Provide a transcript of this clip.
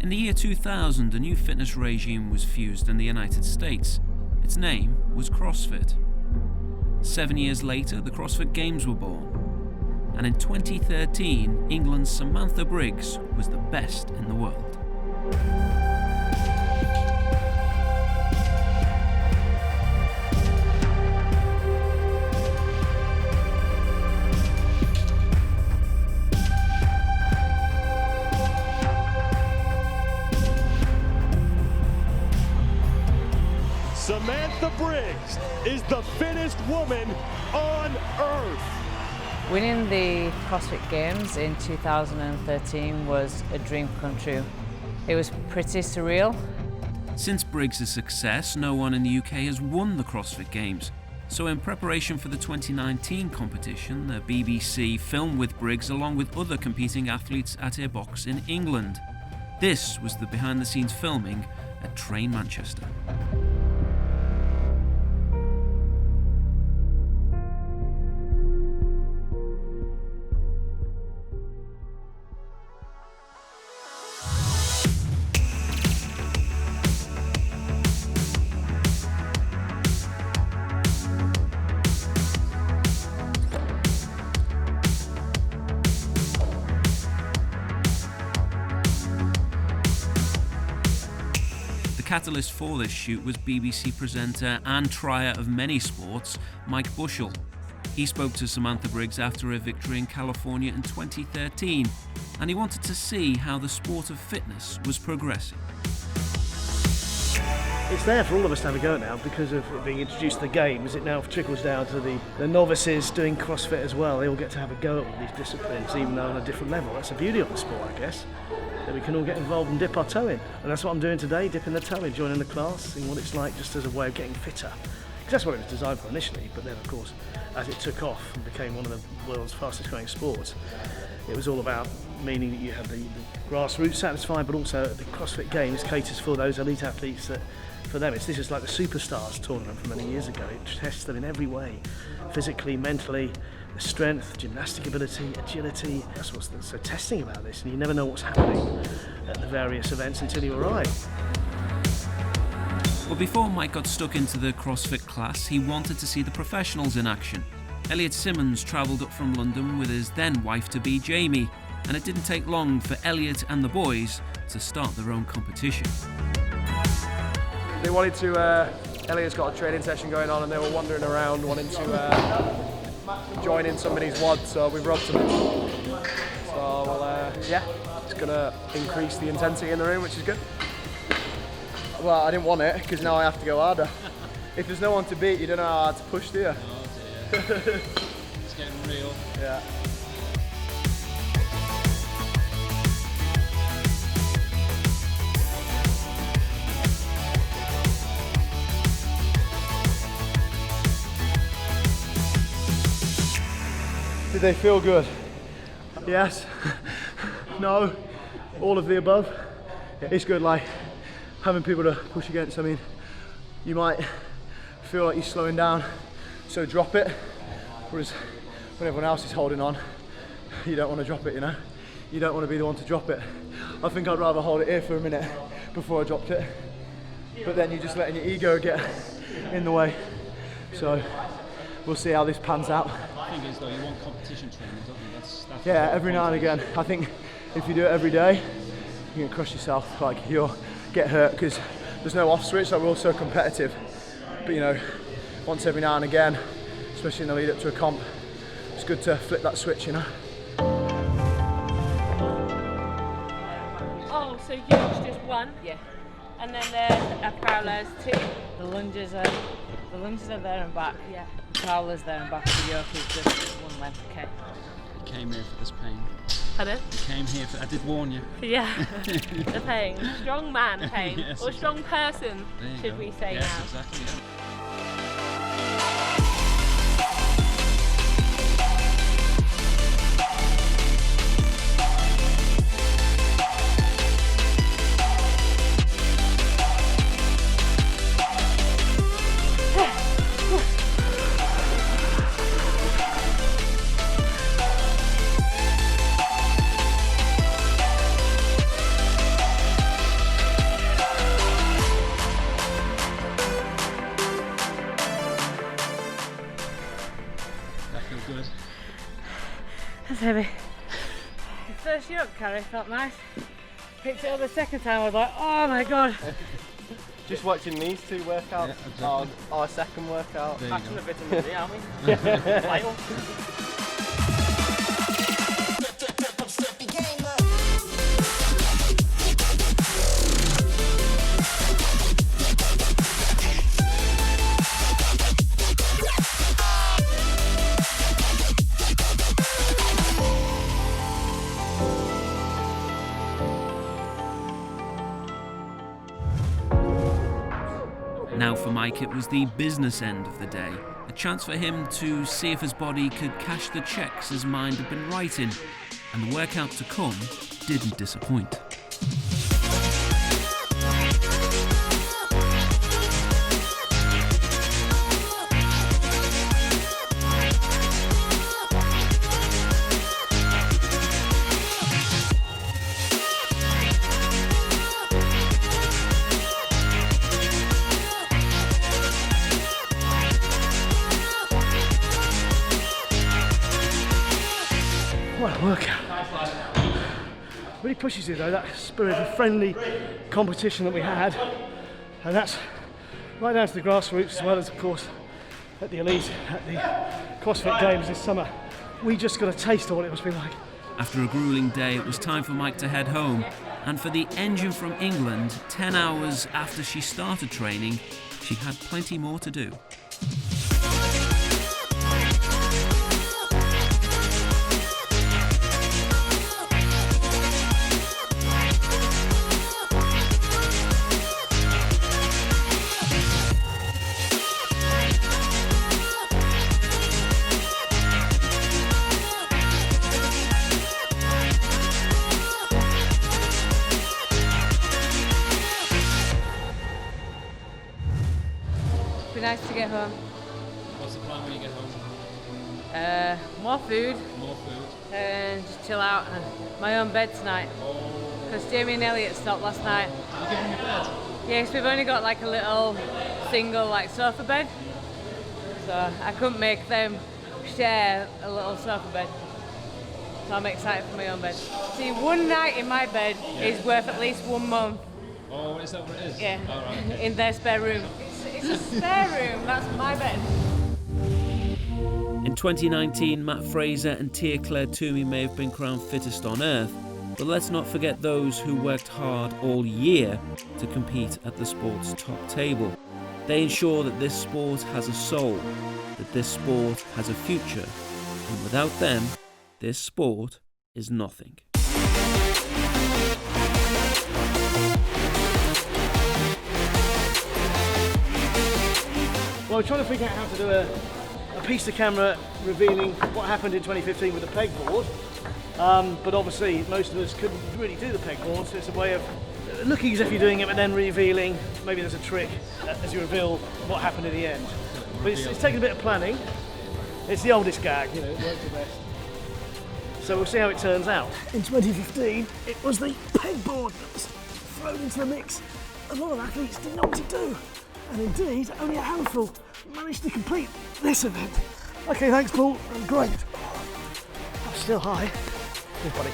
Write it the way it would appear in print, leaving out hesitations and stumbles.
In the year 2000, a new fitness regime was fused in the United States. Its name was CrossFit. 7 years later, the CrossFit Games were born. And in 2013, England's Samantha Briggs was the best in the world. Samantha Briggs is the fittest woman on earth. Winning the CrossFit Games in 2013 was a dream come true. It was pretty surreal. Since Briggs' success, no one in the UK has won the CrossFit Games. So in preparation for the 2019 competition, the BBC filmed with Briggs along with other competing athletes at a box in England. This was the behind-the-scenes filming at Train Manchester. The catalyst for this shoot was BBC presenter and trier of many sports, Mike Bushell. He spoke to Samantha Briggs after a victory in California in 2013, and he wanted to see how the sport of fitness was progressing. It's there for all of us to have a go now because of it being introduced to the games. It now trickles down to the novices doing CrossFit as well. They all get to have a go at all these disciplines, even though on a different level. That's the beauty of the sport, I guess, that we can all get involved and dip our toe in. And that's what I'm doing today, dipping the toe in, joining the class, seeing what it's like just as a way of getting fitter. Because that's what it was designed for initially, but then of course, as it took off and became one of the world's fastest growing sports, it was all about meaning that you have the grassroots satisfied, but also the CrossFit Games caters for those elite athletes that, for them, this is like the Superstars tournament from many years ago. It tests them in every way, physically, mentally, the strength, gymnastic ability, agility. That's what's so testing about this, and you never know what's happening at the various events until you arrive. Well, before Mike got stuck into the CrossFit class, he wanted to see the professionals in action. Elliot Simmonds travelled up from London with his then wife-to-be Jamie, and it didn't take long for Elliot and the boys to start their own competition. They wanted to, Elliot's got a training session going on and they were wandering around wanting to join in somebody's WOD, so we robbed them. So, yeah, it's going to increase the intensity in the room, which is good. Well, I didn't want it, because now I have to go harder. If there's no one to beat, you don't know how hard to push, do you? Oh dear. It's getting real. Yeah. Did they feel good? Yes. No. All of the above. It's good, like having people to push against. I mean, you might feel like you're slowing down, so drop it. Whereas when everyone else is holding on, you don't want to drop it, you know? You don't want to be the one to drop it. I think I'd rather hold it here for a minute before I dropped it. But then you're just letting your ego get in the way. So we'll see how this pans out. The thing is though, you want competition training, don't you? That's yeah, every now and again. I think if you do it every day, you can crush yourself, like you'll get hurt because there's no off switch, like we're all so competitive. But you know, once every now and again, especially in the lead up to a comp, it's good to flip that switch, you know. Oh, so huge, just one? Yeah. And then there's a parallels two? The lunges are there and back. Yeah. The prowler's there and back. The yoke is just one length. Okay. You came here for this pain. Pardon? You came here for, I did warn you. Yeah, the pain. Strong man pain. Yes, or strong person, There you should go. we say yes, now. Exactly, yeah. heavy. The first yoke carry felt nice. Picked it up the second time, I was like, oh my god. Just watching these two workouts, our second workout. Passing the vitamin D, aren't we? Vital. Now for Mike, it was the business end of the day. A chance for him to see if his body could cash the checks his mind had been writing. And the workout to come didn't disappoint. What a workout. Really pushes you though, that spirit of friendly competition that we had. And that's right down to the grassroots as well as, of course, at the elite, at the CrossFit Games this summer. We just got a taste of what it must be like. After a grueling day, it was time for Mike to head home. And for the engine from England, 10 hours after she started training, she had plenty more to do. Be nice to get home. What's the plan when you get home? More food More food. and just chill out. And my own bed tonight. Because Jamie and Elliot stopped last night. Are you giving me bed? Yeah, because we've only got like a little single like sofa bed. So I couldn't make them share a little sofa bed. So I'm excited for my own bed. See, one night in my bed is worth at least 1 month. Oh, is that what it is? Yeah, All right, okay. in their spare room. It's a spare room, that's my bed. In 2019, Matt Fraser and tia-clair Toomey may have been crowned fittest on earth, but let's not forget those who worked hard all year to compete at the sport's top table. They ensure that this sport has a soul, that this sport has a future, and without them, this sport is nothing. Well, we're trying to figure out how to do a piece to camera revealing what happened in 2015 with the pegboard. But obviously most of us couldn't really do the pegboard, so it's a way of looking as if you're doing it but then revealing. Maybe there's a trick as you reveal what happened in the end. But it's taken a bit of planning. It's the oldest gag, you know, it works the best. So we'll see how it turns out. In 2015, it was the pegboard that was thrown into the mix. A lot of athletes didn't know what to do. And indeed, only a handful managed to complete this event. Okay, thanks Paul, that was great. I'm still high. Cheers buddy.